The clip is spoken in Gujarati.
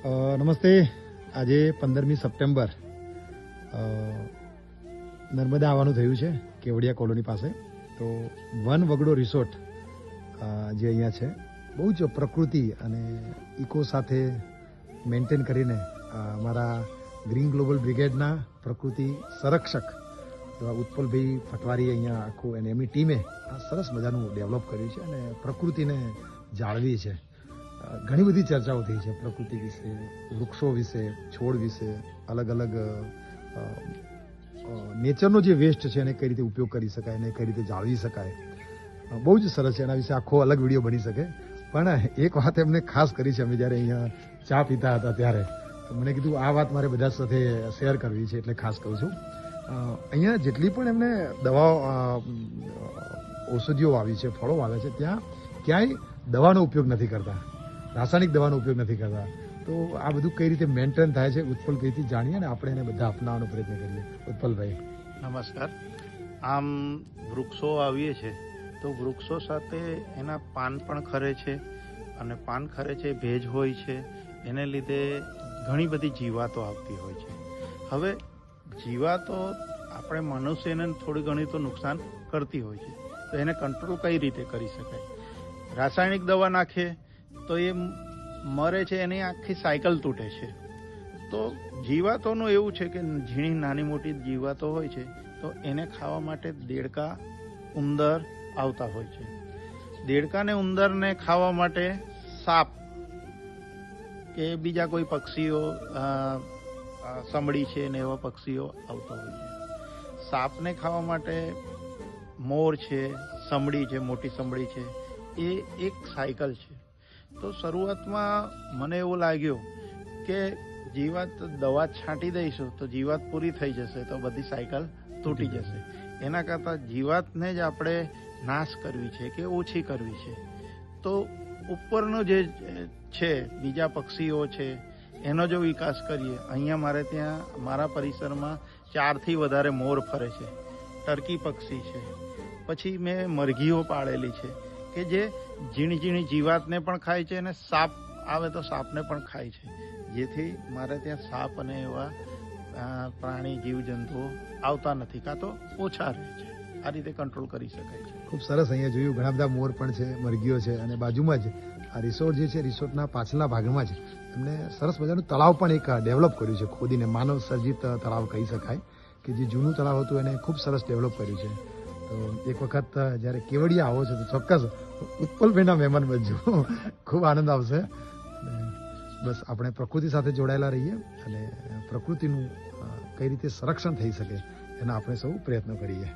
નમસ્તે. આજે 15મી સપ્ટેમ્બર નર્મદા આવવાનું થયું છે કેવડિયા કોલોની પાસે. તો વન વગડો રિસોર્ટ જે અહીંયા છે, બહુ જ પ્રકૃતિ અને ઇકો સાથે મેન્ટેન કરીને અમારા ગ્રીન ગ્લોબલ બ્રિગેડના પ્રકૃતિ સંરક્ષક એવા ઉત્પલભાઈ પટવારીએ અહીંયા આખું અને એમની ટીમે આ સરસ મજાનું ડેવલપ કર્યું છે અને પ્રકૃતિને જાળવી છે. ઘણી બધી ચર્ચાઓ થઈ છે પ્રકૃતિ વિશે, વૃક્ષો વિશે, છોડ વિશે, અલગ અલગ નેચરનો જે વેસ્ટ છે એને કઈ રીતે ઉપયોગ કરી શકાય અને કઈ રીતે જાળવી શકાય. બહુ જ સરસ છે. એના વિશે આખો અલગ વિડીયો બની શકે. પણ એક વાત એમને ખાસ કરી છે, અમે જ્યારે અહીંયા ચા પીતા હતા ત્યારે મને કીધું આ વાત મારે બધા સાથે શેર કરવી છે, એટલે ખાસ કહું છું. અહીંયા જેટલી પણ એમને દવાઓ ઔષધિઓ વાવી છે, ફળો વાવે છે, ત્યાં ક્યાંય દવાનો ઉપયોગ નથી કરતા, રાસાયણિક દવાનો ઉપયોગ નથી કરતા. તો આ બધું કઈ રીતે મેન્ટેન થાય છે ઉત્પલભાઈથી જાણીએ ને આપણે એને બધા અપનાવવાનો પ્રયત્ન કરીએ. ઉત્પલભાઈ નમસ્કાર. આમ વૃક્ષો આવીએ છે તો વૃક્ષો સાથે એના પાન પણ ખરે છે, અને પાન ખરે છે, ભેજ હોય છે, એને લીધે ઘણી બધી જીવાતો આવતી હોય છે. હવે જીવાતો આપણે મનુષ્યને થોડી ઘણી તો નુકસાન કરતી હોય છે, તો એને કંટ્રોલ કઈ રીતે કરી શકાય? રાસાયણિક દવા નાખીએ તો એ મરે છે, એની આખી સાયકલ તૂટે છે. તો જીવાતોનું એવું છે કે ઝીણી નાની મોટી જીવાતો હોય છે, તો એને ખાવા માટે દેડકા, ઉંદર આવતા હોય છે. દેડકાને ઉંદરને ખાવા માટે સાપ કે બીજા કોઈ પક્ષીઓ, સમડી છે ને એવા પક્ષીઓ આવતા હોય છે. સાપને ખાવા માટે મોર છે, સમડી છે, મોટી સમડી છે. એ એક સાયકલ છે. તો શરૂઆતમાં મને એવું લાગ્યું કે જીવાત દવા છાંટી દઈશું તો જીવાત પૂરી થઈ જશે, તો બધી સાયકલ તૂટી જશે. એના કરતાં જીવાતને જ આપણે નાશ કરવી છે કે ઓછી કરવી છે. તો ઉપરનો જે છે બીજા પક્ષીઓ છે એનો જો વિકાસ કરીએ. અહીંયા મારે ત્યાં મારા પરિસરમાં 4થી વધારે મોર ફરે છે, ટર્કી પક્ષી છે, પછી મેં મરઘીઓ પાળેલી છે કે જે ઝીણી ઝીણી જીવાતને પણ ખાય છે અને સાપ આવે તો સાપને પણ ખાય છે, જેથી મારે ત્યાં સાપ અને એવા પ્રાણી જીવજંતુઓ આવતા નથી, કાં તો ઓછા રહે છે. આ રીતે કંટ્રોલ કરી શકાય છે. ખૂબ સરસ. અહીંયા જોયું ઘણા બધા મોર પણ છે, મરઘીઓ છે, અને બાજુમાં જ આ રિસોર્ટ જે છે, રિસોર્ટના પાછળના ભાગમાં જ એમને સરસ મજાનું તળાવ પણ એક ડેવલપ કર્યું છે, ખોદીને. માનવ સર્જિત તળાવ કહી શકાય કે જે જૂનું તળાવ હતું એને ખૂબ સરસ ડેવલપ કર્યું છે. તો એક વખત જ્યારે કેવડિયા આવો છો તો ચોક્કસ ઉત્પલભાઈના મહેમાન બનજો. ખૂબ આનંદ આવશે. બસ આપણે પ્રકૃતિ સાથે જોડાયેલા રહીએ અને પ્રકૃતિનું કઈ રીતે સંરક્ષણ થઈ શકે એના આપણે સૌ પ્રયત્નો કરીએ.